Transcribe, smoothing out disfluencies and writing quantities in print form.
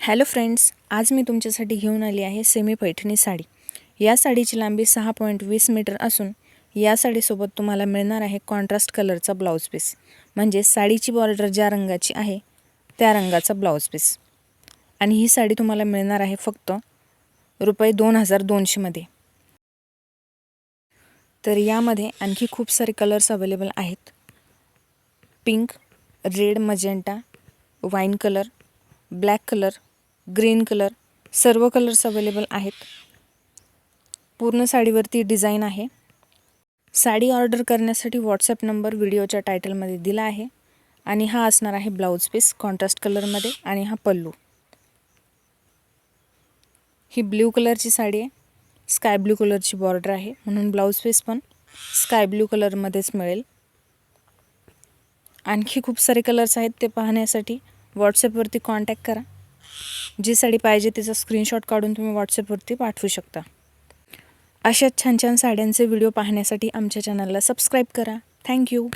Hello friends, आज मी तुमच्यासाठी घेऊन आली आहे सेमी पैठणी साडी। या साडीची लांबी 6.20 मीटर असून या साडीसोबत तुम्हाला मिळणार आहे कॉन्ट्रास्ट कलरचा ब्लाउज पीस, म्हणजे साडीची बॉर्डर ज्या रंगाची आहे त्या रंगाचा ब्लाउज पीस। आणि ही साडी तुम्हाला मिळणार आहे फक्त ₹2200 मध्ये। तर यामध्ये आणखी खूप सारे कलर्स अवेलेबल आहेत। Pink, red, magenta, wine colour, black colour, green colour, सर्व कलर्स अवेलेबल आहेत। पूर्ण साडीवरती डिझाइन आहे। साडी ऑर्डर करण्यासाठी व्हॉट्सॲप नंबर व्हिडिओच्या टायटलमध्ये दिला आहे आणि हा असणार आहे ब्लाउज पीस कॉन्ट्रास्ट कलरमध्ये आणि हा पल्लू। ही ब्ल्यू कलरची साडी आहे, स्काय ब्लू कलरची बॉर्डर आहे, म्हणून ब्लाउज पीस पण स्काय ब्लू कलरमध्येच मिळेल। आणखी खूप सारे कलर्स आहेत, ते पाहण्यासाठी व्हॉट्सॲपवरती कॉन्टॅक्ट करा। जी साडी पाहिजे तिचा स्क्रीनशॉट काढून तुम्ही व्हॉट्सॲपवरती पाठवू शकता। अशाच छान छान साड्यांचे व्हिडिओ पाहण्यासाठी आमच्या चॅनलला सबस्क्राईब करा। थँक्यू।